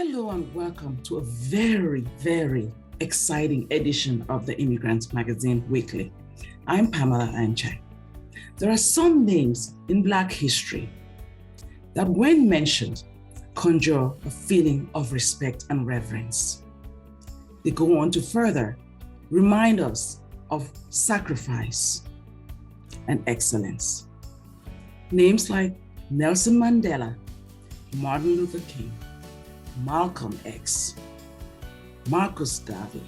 Hello and welcome to a very exciting edition of the Immigrant magazine weekly. I'm Pamela Anchang. There are some names in Black history that when mentioned conjure a feeling of respect and reverence. They go on to further remind us of sacrifice and excellence. Names like Nelson Mandela, Martin Luther King, Malcolm X, Marcus Garvey,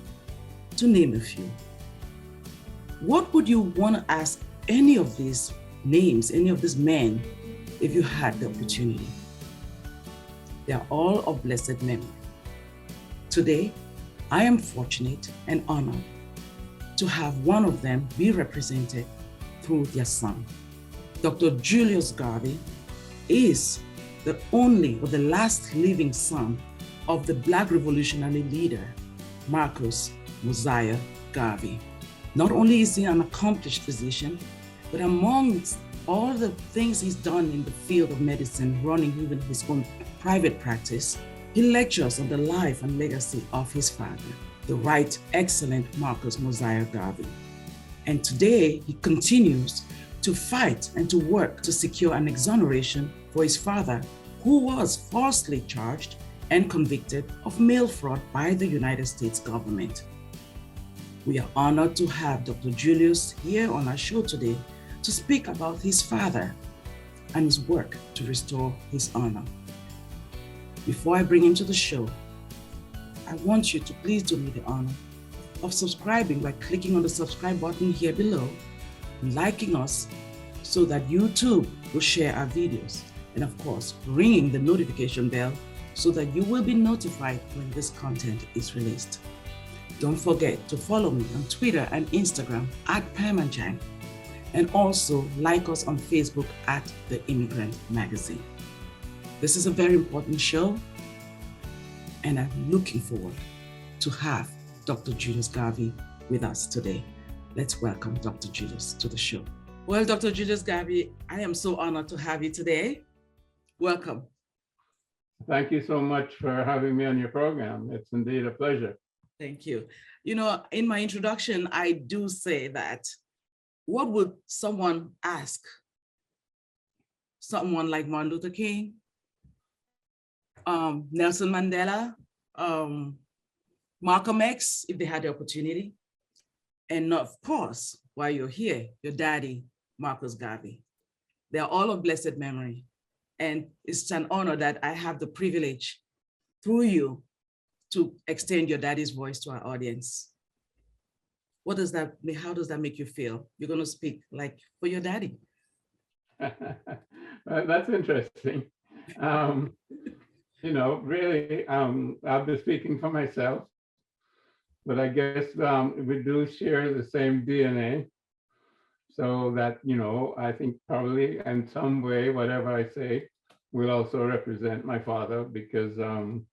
to name a few. What would you want to ask any of these names, any of these men, if you had the opportunity? They are all of blessed memory. Today, I am fortunate and honored to have one of them be represented through their son. Dr. Julius Garvey is the only or the last living son of the Black revolutionary leader, Marcus Mosiah Garvey. Not only is he an accomplished physician, but amongst all the things he's done in the field of medicine, running even his own private practice, he lectures on the life and legacy of his father, the right excellent Marcus Mosiah Garvey. And today he continues to fight and to work to secure an exoneration for his father, who was falsely charged and convicted of mail fraud by the United States government. We are honored to have Dr. Julius here on our show today to speak about his father and his work to restore his honor. Before I bring him to the show, I want you to please do me the honor of subscribing by clicking on the subscribe button here below, liking us so that YouTube will share our videos, and of course, ringing the notification bell so that you will be notified when this content is released. Don't forget to follow me on Twitter and Instagram at Anchang, and also like us on Facebook at the Immigrant magazine. This is a very important show, and I'm looking forward to have Dr. Julius Garvey with us today. Let's welcome Dr. Julius to the show. Well, Dr. Julius Garvey, I am so honored to have you today. Welcome. Thank you so much for having me on your program. It's indeed a pleasure. Thank you. You know, in my introduction, I do say that, what would someone ask someone like Martin Luther King, Nelson Mandela, Malcolm X, if they had the opportunity? And of course, while you're here, your daddy, Marcus Garvey. They are all of blessed memory. And it's an honor that I have the privilege through you to extend your daddy's voice to our audience. What does that mean? How does that make you feel? You're going to speak like for your daddy. That's interesting. You know, really, I'll be speaking for myself, but I guess we do share the same DNA. So that, you know, I think probably in some way, whatever I say will also represent my father, because I'm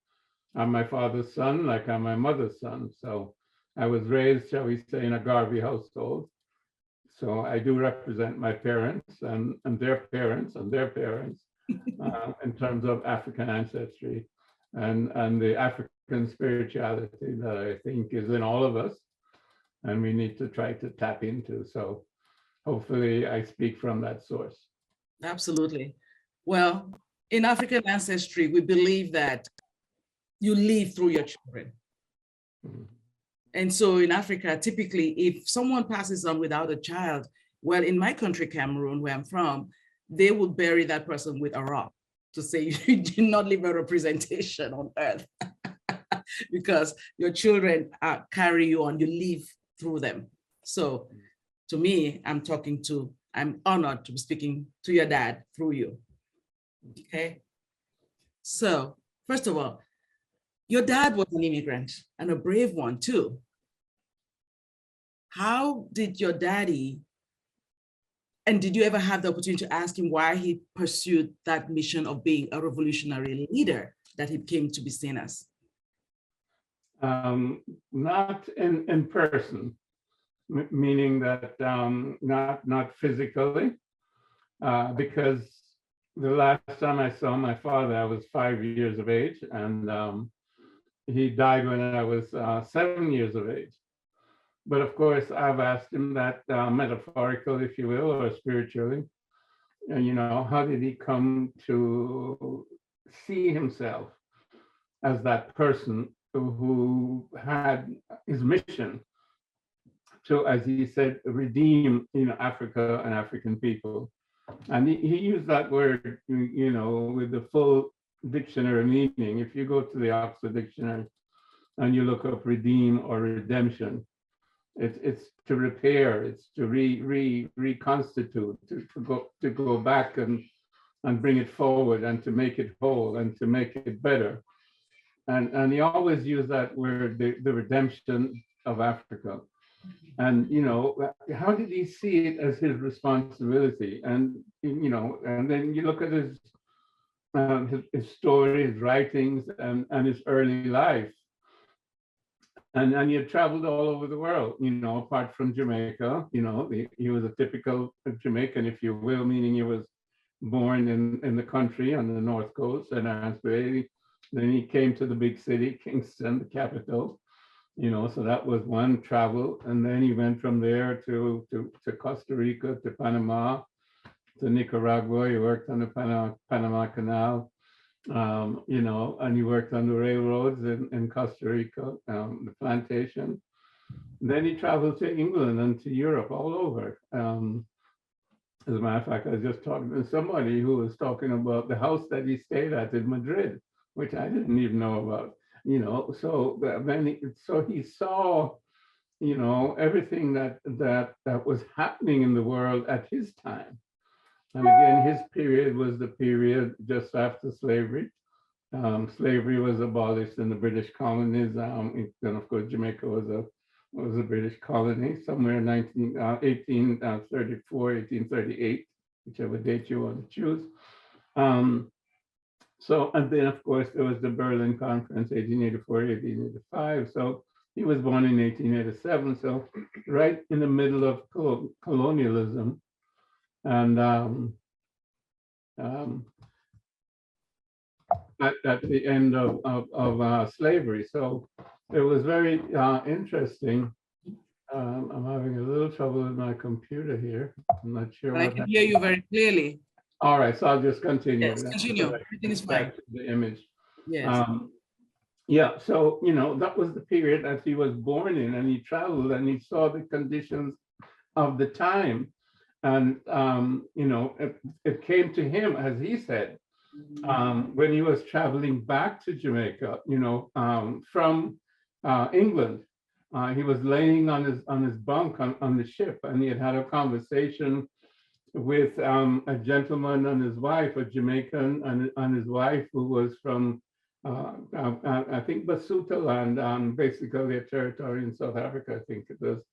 my father's son, like I'm my mother's son. So I was raised, shall we say, in a Garvey household. So I do represent my parents and their parents and their parents in terms of African ancestry and the African spirituality that I think is in all of us, and we need to try to tap into. So hopefully I speak from that source. Absolutely. Well, in African ancestry, we believe that you live through your children. Mm-hmm. And so in Africa, typically, if someone passes on without a child, well, in my country, Cameroon, where I'm from, they would bury that person with a rock to say you did not leave a representation on earth because your children carry you on, you live through them. So to me, I'm honored to be speaking to your dad through you. Okay. So first of all, your dad was an immigrant and a brave one too. How did your daddy, and did you ever have the opportunity to ask him why he pursued that mission of being a revolutionary leader that he came to be seen as? Not in person, meaning that not physically, because the last time I saw my father, I was 5 years of age, and he died when I was 7 years of age. But of course, I've asked him that metaphorical, if you will, or spiritually, and how did he come to see himself as that person who had his mission to, as he said, redeem, Africa and African people. And he used that word, with the full dictionary meaning. If you go to the Oxford Dictionary and you look up redeem or redemption, it's to repair, it's to reconstitute, to go back and bring it forward and to make it whole and to make it better. And he always used that word, the redemption of Africa. And how did he see it as his responsibility? And and then you look at his story, his writings, and his early life. And he had traveled all over the world, apart from Jamaica. He was a typical Jamaican, if you will, meaning he was born in the country on the North Coast and then he came to the big city, Kingston, the capital. So that was one travel. And then he went from there to Costa Rica, to Panama, to Nicaragua. He worked on the Panama Canal, and he worked on the railroads in Costa Rica, the plantation. Then he traveled to England and to Europe, all over. As a matter of fact, I was just talking to somebody who was talking about the house that he stayed at in Madrid, which I didn't even know about. So he saw, everything that was happening in the world at his time. And again, his period was the period just after slavery. Slavery was abolished in the British colonies. And of course, Jamaica was a British colony somewhere in 1834, 1838, whichever date you want to choose. And then, of course, there was the Berlin Conference, 1884, 1885. So he was born in 1887. So right in the middle of colonialism. And at the end of slavery. So it was very interesting. I'm having a little trouble with my computer here. I'm not sure. I can hear you very clearly. All right, so I'll just continue. Yes, continue. Everything is fine. The image. Yes. Yeah, so, that was the period that he was born in, and he traveled and he saw the conditions of the time. And, it came to him, as he said, when he was traveling back to Jamaica, from England. He was laying on his bunk on the ship, and he had a conversation with a gentleman and his wife, a Jamaican, and his wife, who was from, I think, Basuta land, basically a territory in South Africa, I think it was.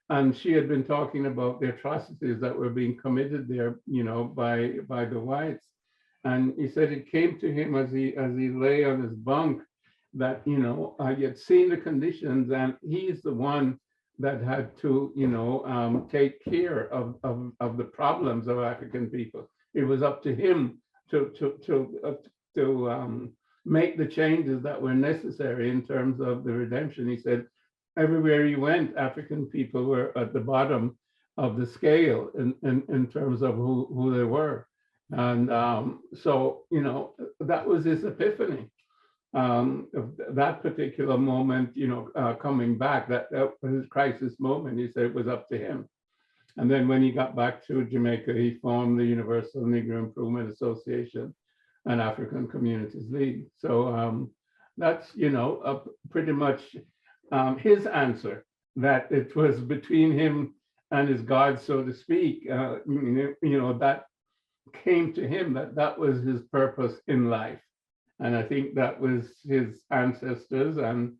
And she had been talking about the atrocities that were being committed there, by the whites. And he said it came to him as he lay on his bunk that, he had seen the conditions, and he's the one that had to, take care of the problems of African people. It was up to him to make the changes that were necessary in terms of the redemption. He said, everywhere he went, African people were at the bottom of the scale in terms of who they were. And so, that was his epiphany. That particular moment, coming back, that was his crisis moment. He said it was up to him. And then when he got back to Jamaica, he formed the Universal Negro Improvement Association and African Communities League. So that's, pretty much his answer, that it was between him and his God, so to speak. That came to him, that was his purpose in life. And I think that was his ancestors and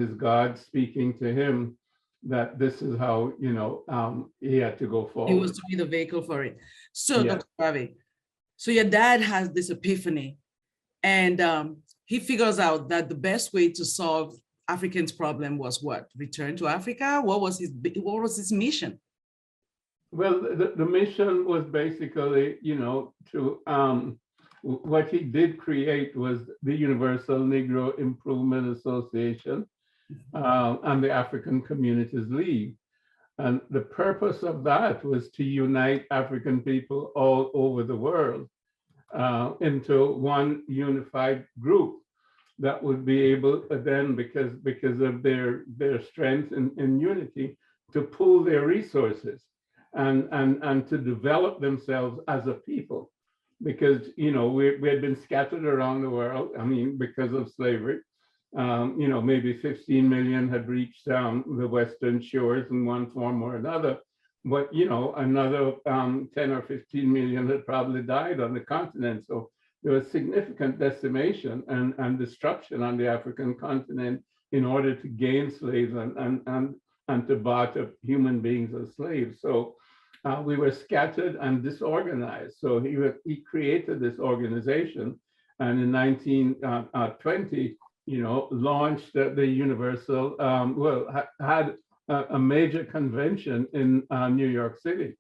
his God speaking to him, that this is how, he had to go forward. He was to be the vehicle for it. So, Yeah. Dr. Garvey, so your dad has this epiphany, and he figures out that the best way to solve Africans' problem was what? Return to Africa? What was his mission? Well, the mission was basically, to what he did create was the Universal Negro Improvement Association and the African Communities League. And the purpose of that was to unite African people all over the world into one unified group that would be able then, because of their strength in unity, to pool their resources and to develop themselves as a people. Because we had been scattered around the world. I mean, because of slavery, maybe 15 million had reached the Western shores in one form or another. But another 10 or 15 million had probably died on the continent. So there was significant decimation and destruction on the African continent in order to gain slaves and to barter human beings as slaves. So we were scattered and disorganized. So he created this organization, and in 1920, launched the Universal, had a major convention in New York City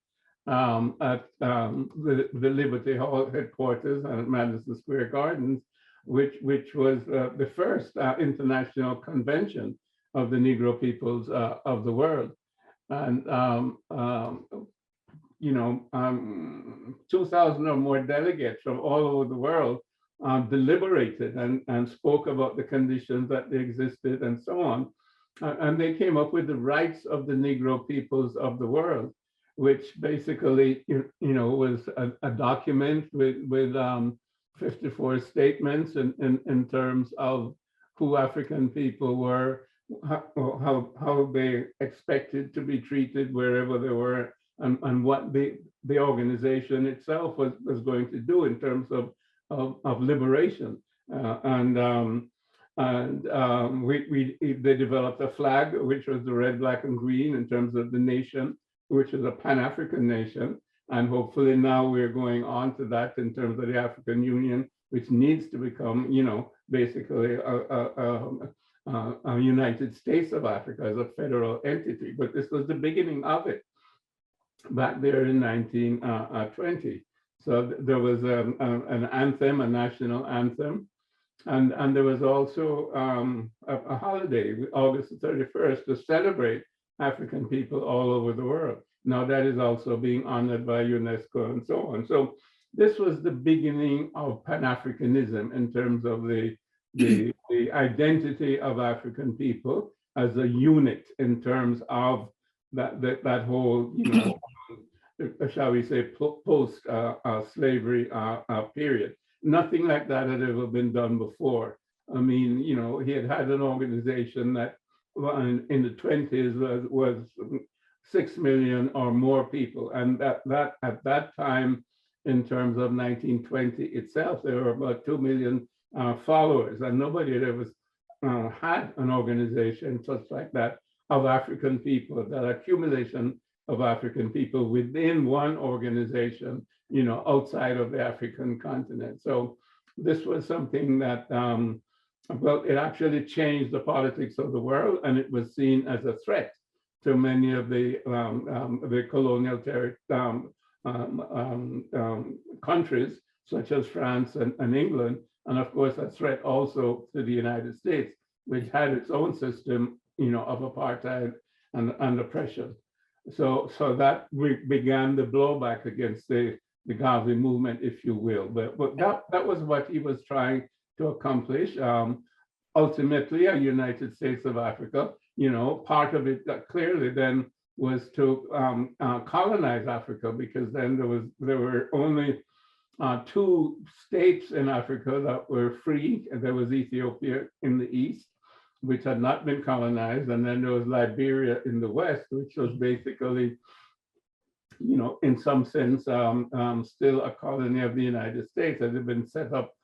at the Liberty Hall headquarters and at Madison Square Gardens, which was the first international convention of the Negro peoples of the world. And 2,000 or more delegates from all over the world deliberated and spoke about the conditions that they existed and so on. And they came up with the rights of the Negro peoples of the world, which basically, was a document with 54 statements in terms of who African people were, how they expected to be treated wherever they were, and what the organization itself was going to do in terms of liberation. They developed a flag, which was the red, black, and green in terms of the nation, which is a Pan-African nation. And hopefully now we're going on to that in terms of the African Union, which needs to become, basically a United States of Africa as a federal entity. But this was the beginning of it back there in 1920. So there was an anthem, a national anthem. And there was also a holiday, August 31st, to celebrate African people all over the world. Now that is also being honored by UNESCO and so on. So this was the beginning of Pan-Africanism in terms of the identity of African people as a unit in terms of that whole, shall we say, post-slavery period. Nothing like that had ever been done before. I mean, he had an organization that in the 20s was 6 million or more people. And that at that time, in terms of 1920 itself, there were about 2 million followers, and nobody had ever had an organization such like that of African people, that accumulation of African people within one organization, outside of the African continent. So this was something that, it actually changed the politics of the world, and it was seen as a threat to many of the colonial countries, such as France and England, and of course a threat also to the United States, which had its own system, of apartheid and oppression. So that we began the blowback against the Garvey movement, if you will. But that was what he was trying to accomplish. Ultimately, a United States of Africa, part of it clearly then was to colonize Africa, because then there were only 2 states in Africa that were free. And there was Ethiopia in the east, which had not been colonized, and then there was Liberia in the west, which was basically, in some sense, still a colony of the United States. It had been set up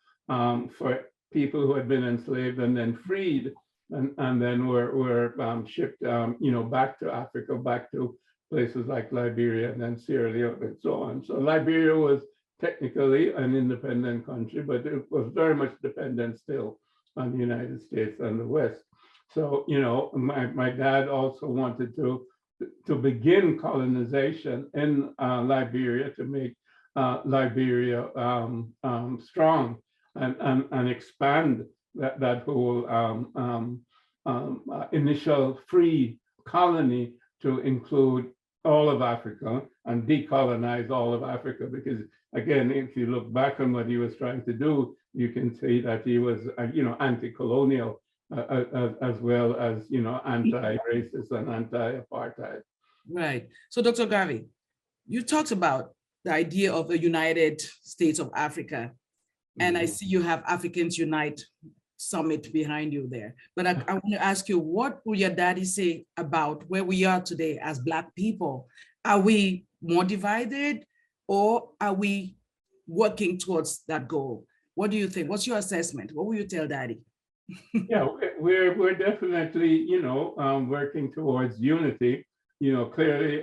for people who had been enslaved and then freed, and then were shipped, back to Africa, back to places like Liberia and then Sierra Leone and so on. So Liberia was technically an independent country, but it was very much dependent still on the United States and the West. So, my dad also wanted to to begin colonization in Liberia, to make Liberia strong and expand that whole initial free colony to include all of Africa and decolonize all of Africa. Because again, if you look back on what he was trying to do, you can see that he was, anti-colonial as well as, anti-racist and anti-apartheid. Right. So Dr. Garvey, you talked about the idea of a United States of Africa. And I see you have Africans Unite Summit behind you there. But I want to ask you, what will your daddy say about where we are today as Black people? Are we more divided, or are we working towards that goal? What do you think? What's your assessment? What will you tell daddy? Yeah, we're definitely, working towards unity. Clearly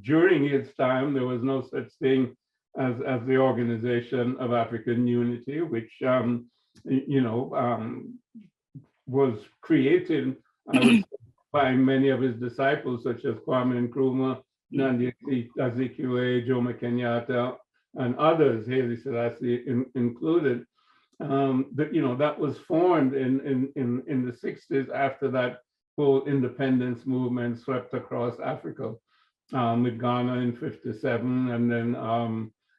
during his time, there was no such thing as the Organization of African Unity, which was created by many of his disciples, such as Kwame Nkrumah, Nnamdi Azikiwe, Jomo Kenyatta, and others, Haile Selassie included. That was formed in the 60s after that whole independence movement swept across Africa, with Ghana in 57, and then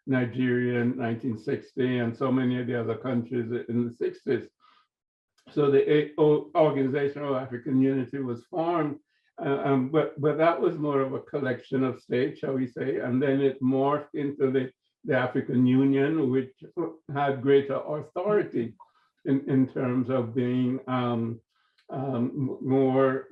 Nigeria in 1960, and so many of the other countries in the 60s. So the Organization of African Unity was formed, but that was more of a collection of states, shall we say, and then it morphed into the African Union, which had greater authority in terms of being more,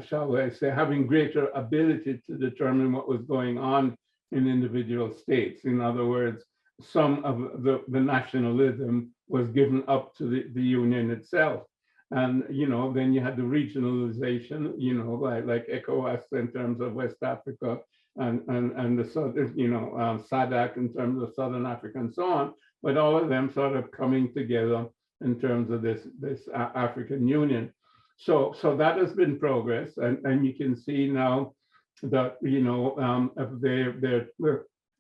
shall I say, having greater ability to determine what was going on in individual states. In other words, some of the nationalism was given up to the Union itself. And, then you had the regionalization, like ECOWAS in terms of West Africa, and the Southern, SADC in terms of Southern Africa and so on, but all of them sort of coming together in terms of this African Union. So that has been progress, and you can see now that, they're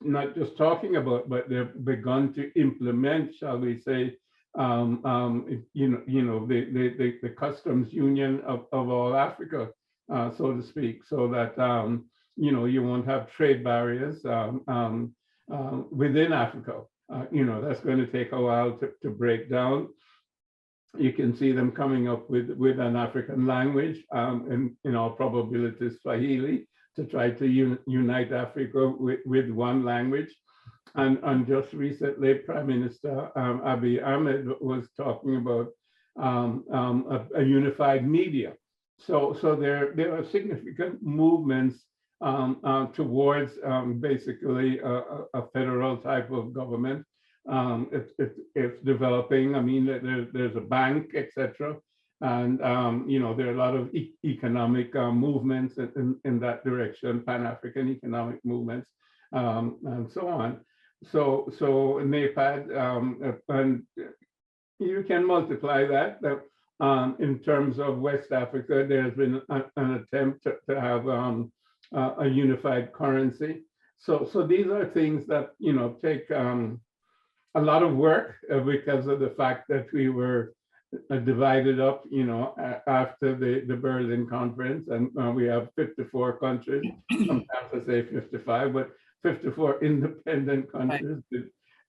not just talking about, but they've begun to implement, shall we say, the customs union of all Africa, so to speak, so that you won't have trade barriers within Africa. That's going to take a while to break down. You can see them coming up with an African language, in all probability Swahili, to try to unite Africa with one language. And just recently, Prime Minister Abiy Ahmed was talking about a unified media. So there are significant movements towards basically a federal type of government. It's developing. I mean, there's a bank, etc. And, there are a lot of economic movements in that direction, Pan-African economic movements, and so on. So NAPAD, and you can multiply that. In terms of West Africa, there's been an attempt to have a unified currency. So these are things that, take a lot of work because of the fact that we were divided up, after the Berlin Conference, and we have 54 countries, sometimes I say 55, but 54 independent countries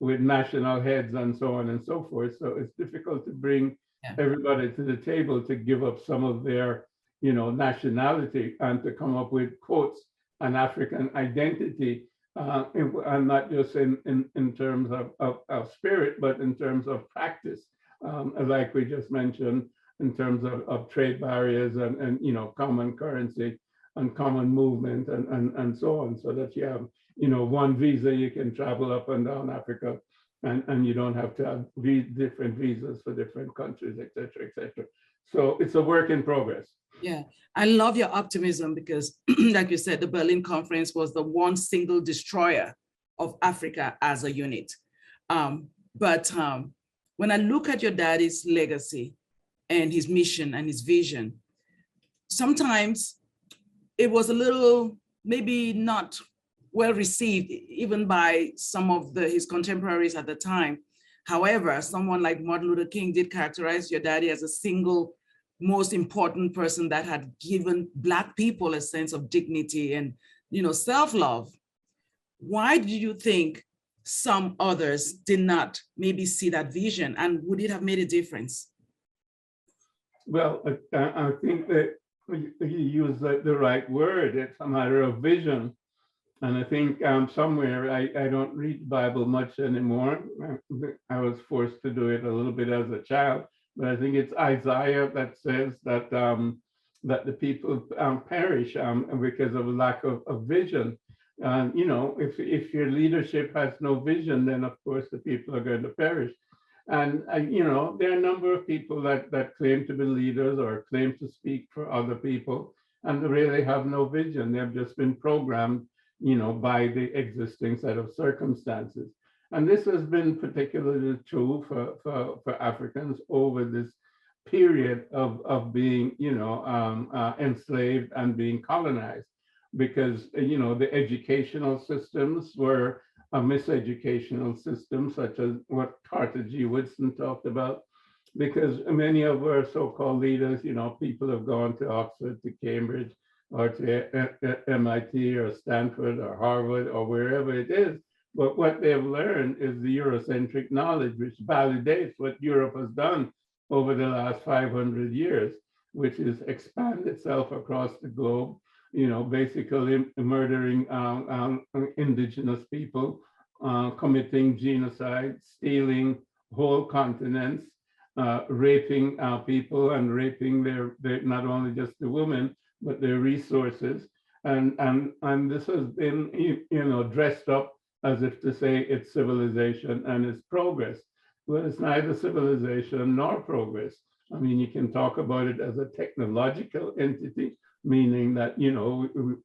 with national heads and so on and so forth. So it's difficult to bring everybody to the table to give up some of their, nationality and to come up with, quotes, an African identity, and not just in terms of spirit, but in terms of practice, like we just mentioned, in terms of trade barriers and common currency and common movement and so on, so that you have, one visa, you can travel up and down Africa, and you don't have to have different visas for different countries, et cetera, et cetera. So it's a work in progress. Yeah, I love your optimism because, like you said, the Berlin Conference was the one single destroyer of Africa as a unit. But when I look at your daddy's legacy and his mission and his vision, sometimes it was a little, maybe not well received, even by some of his contemporaries at the time. However, someone like Martin Luther King did characterize your daddy as a single most important person that had given Black people a sense of dignity and, self-love. Why do you think some others did not maybe see that vision, and would it have made a difference? Well, I think that you use the right word. It's a matter of vision. And I think somewhere, I don't read the Bible much anymore. I was forced to do it a little bit as a child, but I think it's Isaiah that says that that the people perish because of a lack of vision. If your leadership has no vision, then of course the people are going to perish. And there are a number of people that claim to be leaders or claim to speak for other people, and they really have no vision. They've just been programmed by the existing set of circumstances. And this has been particularly true for Africans over this period of being, enslaved and being colonized, because, the educational systems were a miseducational system, such as what Carter G. Woodson talked about, because many of our so-called leaders, people have gone to Oxford, to Cambridge, or to MIT or Stanford or Harvard or wherever it is. But what they've learned is the Eurocentric knowledge, which validates what Europe has done over the last 500 years, which is expand itself across the globe, basically murdering indigenous people, committing genocide, stealing whole continents, raping people and raping their not only just the women, but their resources. And this has been, dressed up as if to say it's civilization and it's progress. Well, it's neither civilization nor progress. I mean, you can talk about it as a technological entity, meaning that,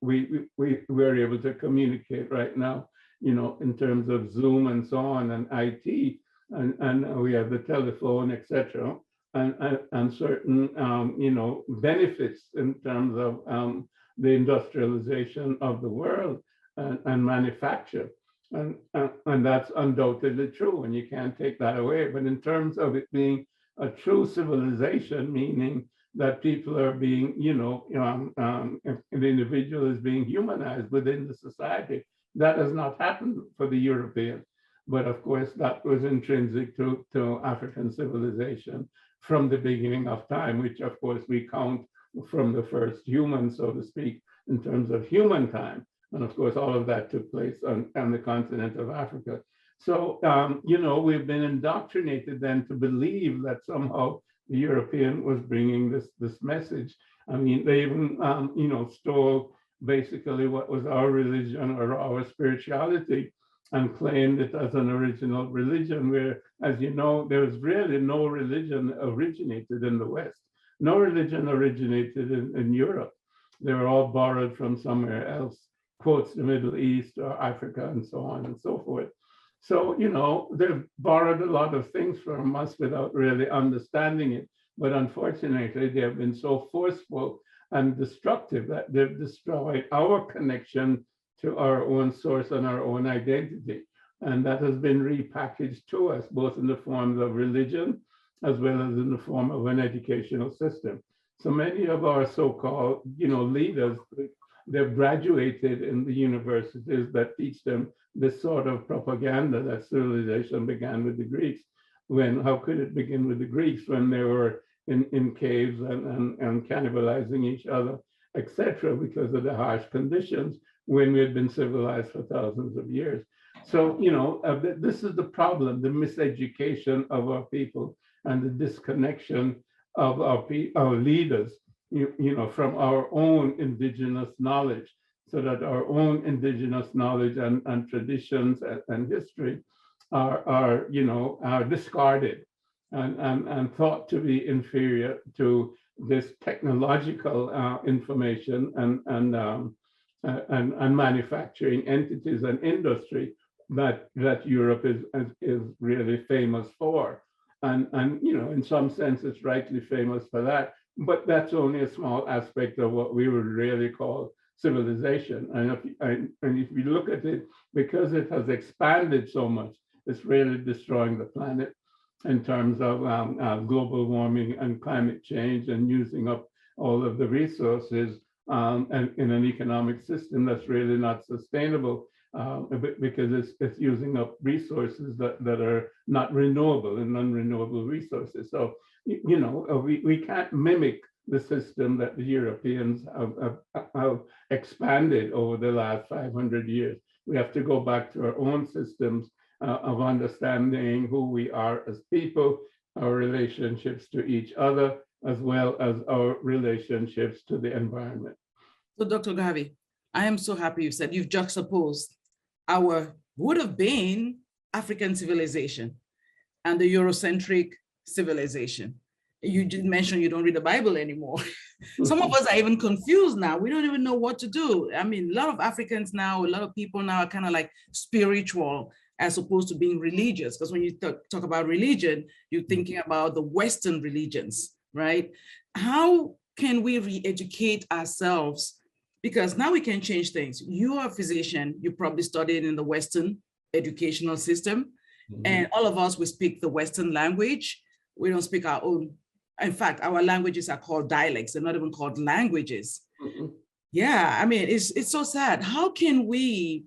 we're able to communicate right now, in terms of Zoom and so on, and IT, and we have the telephone, etc. And certain, benefits in terms of the industrialization of the world and manufacture. And that's undoubtedly true, and you can't take that away. But in terms of it being a true civilization, meaning that people are being, the individual is being humanized within the society, that has not happened for the European. But of course, that was intrinsic to African civilization from the beginning of time, which of course we count from the first human, so to speak, in terms of human time. And of course, all of that took place on the continent of Africa. So, we've been indoctrinated then to believe that somehow the European was bringing this message. I mean, they even, stole basically what was our religion or our spirituality and claimed it as an original religion, where, as you know, there's really no religion originated in the West. No religion originated in Europe. They were all borrowed from somewhere else, quotes the Middle East or Africa and so on and so forth. So, they've borrowed a lot of things from us without really understanding it. But unfortunately, they have been so forceful and destructive that they've destroyed our connection to our own source and our own identity. And that has been repackaged to us, both in the forms of religion, as well as in the form of an educational system. So many of our so-called, leaders, they've graduated in the universities that teach them this sort of propaganda that civilization began with the Greeks. How could it begin with the Greeks when they were in caves and cannibalizing each other, etc., because of the harsh conditions when we had been civilized for thousands of years. So, this is the problem, the miseducation of our people and the disconnection of our leaders, from our own indigenous knowledge, so that our own indigenous knowledge and traditions and history are discarded and thought to be inferior to this technological information and manufacturing entities and industry that Europe is really famous for. And in some sense, it's rightly famous for that, but that's only a small aspect of what we would really call civilization. And if you look at it, because it has expanded so much, it's really destroying the planet in terms of global warming and climate change, and using up all of the resources and in an economic system that's really not sustainable, because it's using up resources that are not renewable and non-renewable resources. So, we can't mimic the system that the Europeans have expanded over the last 500 years. We have to go back to our own systems of understanding who we are as people, our relationships to each other, as well as our relationships to the environment. So, Dr. Garvey, I am so happy you said you've juxtaposed our would have been African civilization and the Eurocentric civilization. You did mention you don't read the Bible anymore. Some of us are even confused now. We don't even know what to do. I mean, a lot of Africans now, a lot of people now are kind of like spiritual as opposed to being religious. Because when you talk about religion, you're thinking about the Western religions, right? How can we re-educate ourselves? Because now we can change things. You are a physician, you probably studied in the Western educational system. And all of us, we speak the Western language. We don't speak our own. In fact, our languages are called dialects. They're not even called languages. Yeah, I mean, it's so sad. How can we,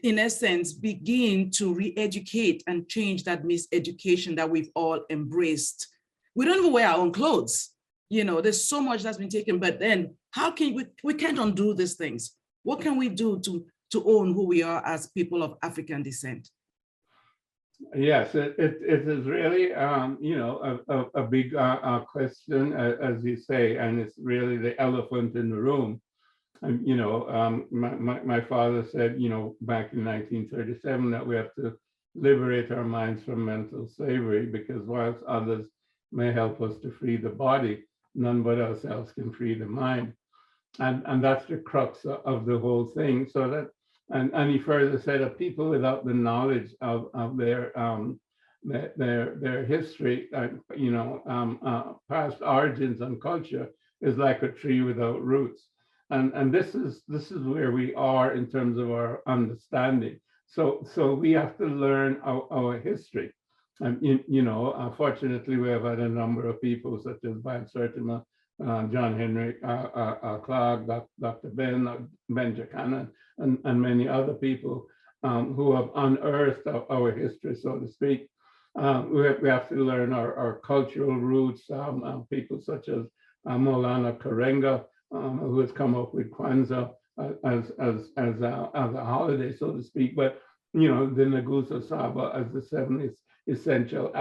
in essence, begin to re-educate and change that miseducation that we've all embraced? We don't even wear our own clothes. There's so much that's been taken, but then how can we can't undo these things? What can we do to own who we are as people of African descent? Yes, it is really, a big question, as you say, and it's really the elephant in the room. And, my father said, back in 1937, that we have to liberate our minds from mental slavery, because whilst others may help us to free the body, none but ourselves can free the mind. And that's the crux of the whole thing. So that, and he further said that people without the knowledge of their history, past origins and culture, is like a tree without roots. And this is where we are in terms of our understanding. So we have to learn our history. And unfortunately, we have had a number of people such as Van Sertima, John Henry Clark, Dr. Ben Buchanan, and many other people who have unearthed our history, so to speak. We have to learn our cultural roots. People such as Maulana Karenga, who has come up with Kwanzaa as a holiday, so to speak. But the Nguzo Saba as the 7 essential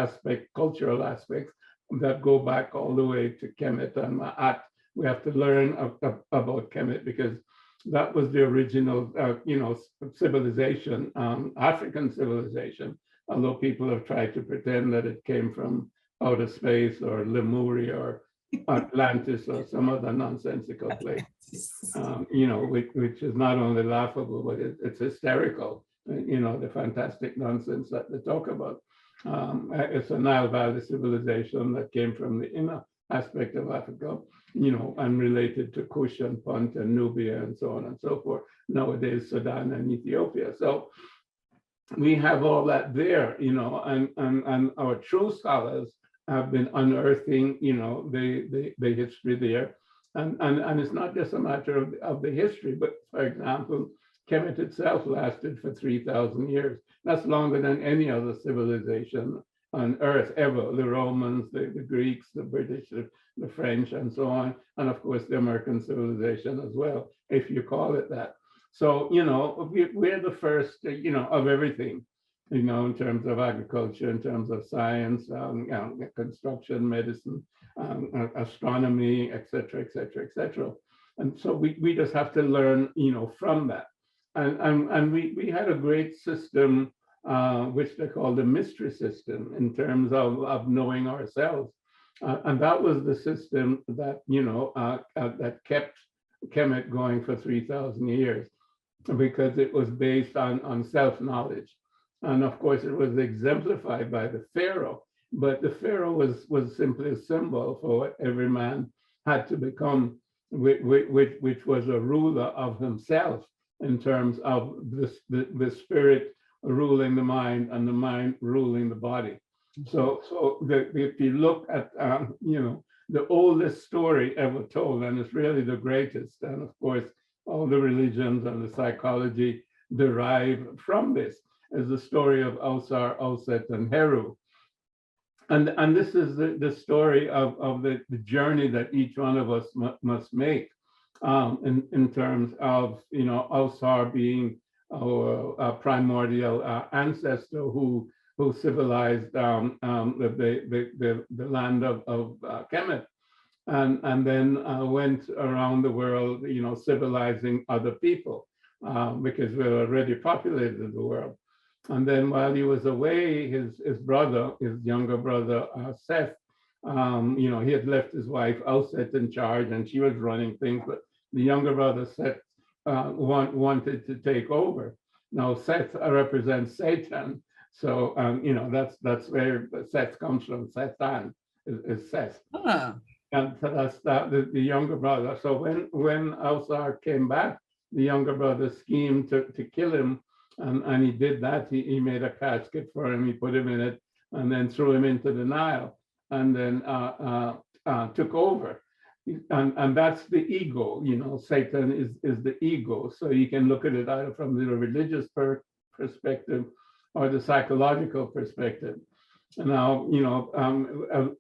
cultural aspects that go back all the way to Kemet and Ma'at. We have to learn about Kemet, because that was the original, civilization, African civilization, although people have tried to pretend that it came from outer space or Lemuria or Atlantis or some other nonsensical place, which is not only laughable, but it's hysterical, the fantastic nonsense that they talk about. It's a Nile Valley civilization that came from the inner aspect of Africa, and related to Kush and Punt and Nubia and so on and so forth. Nowadays, Sudan and Ethiopia. So we have all that there, and our true scholars have been unearthing, the history there. And it's not just a matter of the history, but for example, Kemet itself lasted for 3,000 years. That's longer than any other civilization on Earth ever. The Romans, the Greeks, the British, the French, and so on. And of course, the American civilization as well, if you call it that. So, we're the first, of everything, in terms of agriculture, in terms of science, construction, medicine, astronomy, et cetera, et cetera, et cetera. And so we just have to learn, from that. And we had a great system, which they call the mystery system, in terms of knowing ourselves. And that was the system that, that kept Kemet going for 3,000 years, because it was based on self-knowledge. And of course, it was exemplified by the Pharaoh, but the Pharaoh was simply a symbol for what every man had to become which was a ruler of himself in terms of the spirit ruling the mind and the mind ruling the body. So if you look at, the oldest story ever told, and it's really the greatest, and of course, all the religions and the psychology derive from this, is the story of Ausar, Auset, and Heru. And this is the story of the journey that each one of us must make in terms of, Ausar being our primordial ancestor who civilized the land of Kemet, and then went around the world, civilizing other people because we already populated the world. And then while he was away, his younger brother, Seth, he had left his wife, Auset, in charge, and she was running things, but the younger brother, Seth, wanted to take over. Now, Seth represents Satan, so, that's where Seth comes from. Satan is Seth. And so that's the younger brother. So when Ausar came back, the younger brother schemed to kill him. And he did that. He made a casket for him. He put him in it and then threw him into the Nile and then took over. And that's the ego, Satan is the ego. So you can look at it either from the religious perspective or the psychological perspective. Now,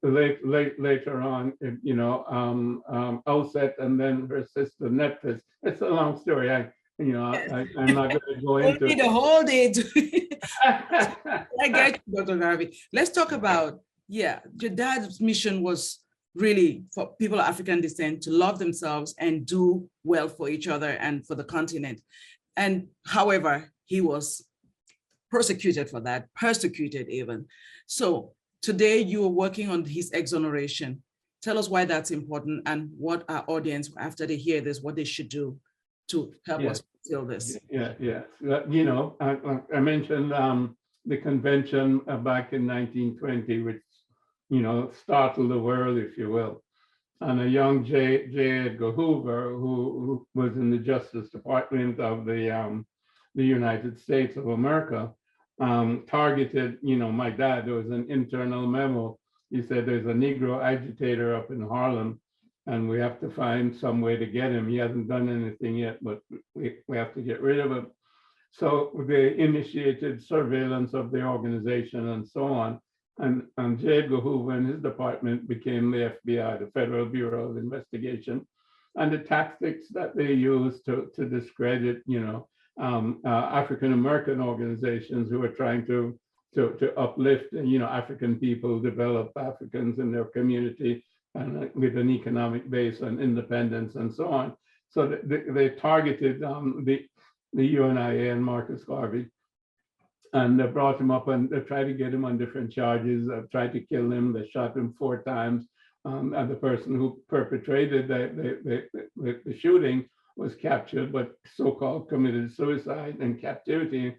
later on, Auset and then her sister Nephthys. It's a long story. I'm not going to go into it. The whole day. I get you, Dr. Garvey. Let's talk about, your dad's mission was really for people of African descent to love themselves and do well for each other and for the continent. And however, he was persecuted for that, persecuted even. So today you are working on his exoneration. Tell us why that's important and what our audience, after they hear this, what they should do to help us fulfill this. I mentioned the convention back in 1920, which, startled the world, if you will. And a young J. Edgar Hoover, who was in the Justice Department of the United States of America, targeted, my dad. There was an internal memo. He said, there's a Negro agitator up in Harlem, and we have to find some way to get him. He hasn't done anything yet, but we have to get rid of him. So they initiated surveillance of the organization and so on. And J. Edgar Hoover and his department became the FBI, the Federal Bureau of Investigation. And the tactics that they used to discredit, African-American organizations who were trying to uplift, African people, develop Africans in their community, and with an economic base and independence and so on. So they targeted the UNIA and Marcus Garvey, and they brought him up and they tried to get him on different charges, tried to kill him. They shot him 4 times. And the person who perpetrated the shooting was captured, but so-called committed suicide in captivity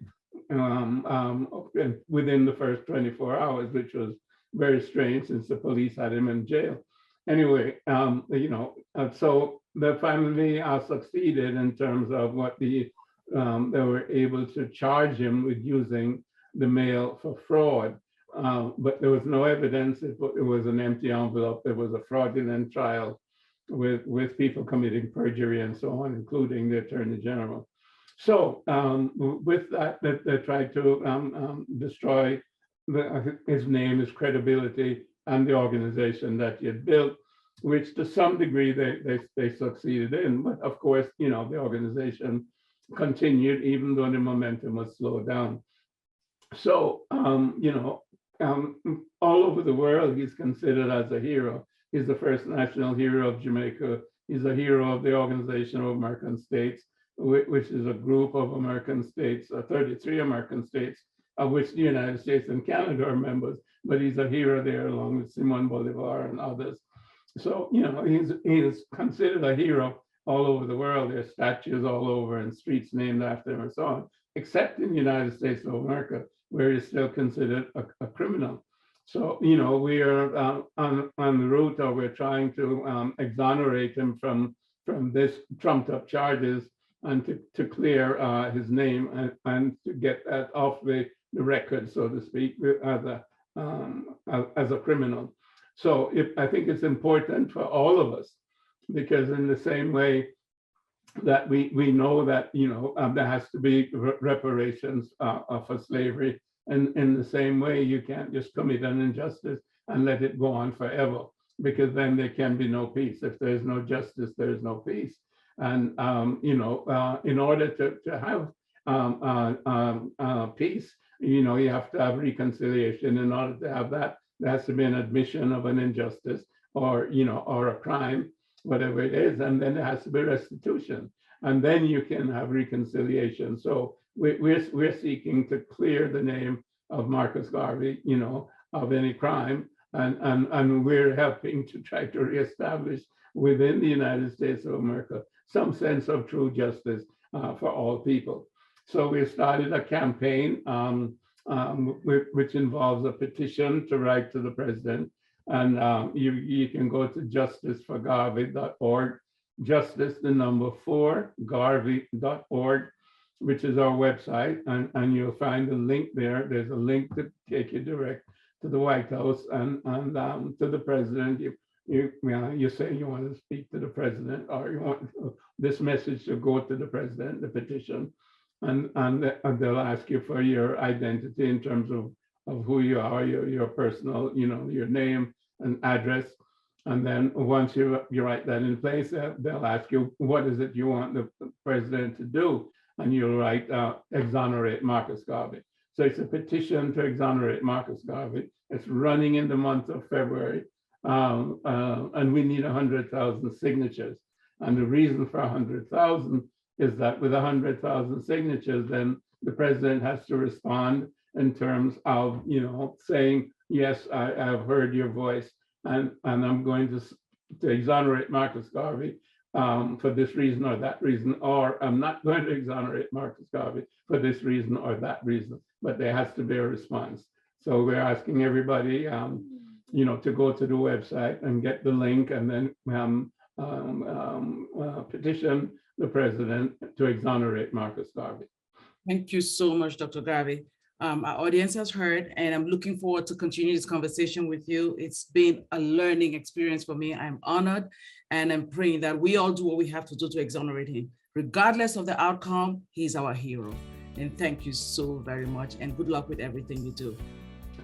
within the first 24 hours, which was very strange since the police had him in jail. Anyway, so the family succeeded in terms of what they were able to charge him with using the mail for fraud. But there was no evidence. It was an empty envelope. There was a fraudulent trial with people committing perjury and so on, including the Attorney General. So with that, they tried to destroy his name, his credibility, and the organization that he had built, which to some degree they succeeded in. But of course, the organization continued even though the momentum was slowed down. So, all over the world, he's considered as a hero. He's the first national hero of Jamaica. He's a hero of the Organization of American States, which is a group of American states, 33 American states, of which the United States and Canada are members, but he's a hero there along with Simon Bolivar and others. So, he's considered a hero all over the world. There's statues all over and streets named after him and so on, except in the United States of America, where he's still considered a criminal. So, we are on the route, or we're trying to exonerate him from from this trumped up charges and to clear his name and to get that off the record, so to speak, as a criminal. So I think it's important for all of us, because in the same way that we know that, there has to be reparations for slavery, and in the same way, you can't just commit an injustice and let it go on forever, because then there can be no peace. If there's no justice, there's no peace. And, in order to have peace, you have to have reconciliation. In order to have that, there has to be an admission of an injustice or a crime, whatever it is, and then there has to be restitution. And then you can have reconciliation. So we're seeking to clear the name of Marcus Garvey, of any crime. And we're helping to try to reestablish within the United States of America some sense of true justice for all people. So we started a campaign which involves a petition to write to the president. And you can go to justiceforgarvey.org, justice4garvey.org, which is our website. And you'll find a link there. There's a link to take you direct to the White House and to the president. You say you want to speak to the president, or you want this message to go to the president, the petition, and they'll ask you for your identity in terms of who you are, your personal, your name and address. And then once you write that in place, they'll ask you, what is it you want the president to do? And you'll write, exonerate Marcus Garvey. So it's a petition to exonerate Marcus Garvey. It's running in the month of February. And we need 100,000 signatures. And the reason for 100,000 is that with 100,000 signatures, then the president has to respond in terms of, saying, yes, I've heard your voice, and I'm going to exonerate Marcus Garvey for this reason or that reason, or I'm not going to exonerate Marcus Garvey for this reason or that reason, but there has to be a response. So we're asking everybody, to go to the website and get the link, and then petition the president to exonerate Marcus Garvey. Thank you so much, Dr. Garvey. Our audience has heard, and I'm looking forward to continue this conversation with you. It's been a learning experience for me. I'm honored, and I'm praying that we all do what we have to do to exonerate him. Regardless of the outcome, he's our hero. And thank you so very much, and good luck with everything you do.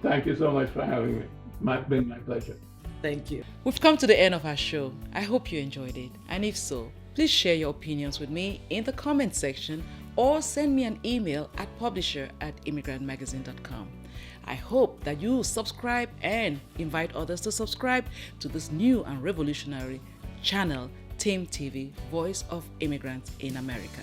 Thank you so much for having me. It's been my pleasure. Thank you. We've come to the end of our show. I hope you enjoyed it. And if so, please share your opinions with me in the comment section, or send me an email at publisher@immigrantmagazine.com. I hope that you subscribe and invite others to subscribe to this new and revolutionary channel, Team TV, Voice of Immigrants in America.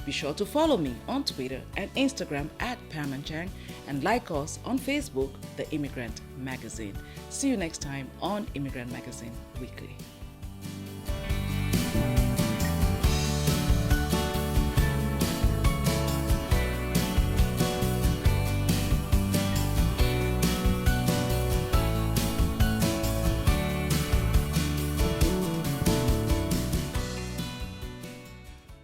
Be sure to follow me on Twitter and Instagram @Anchang, and like us on Facebook, The Immigrant Magazine. See you next time on Immigrant Magazine Weekly.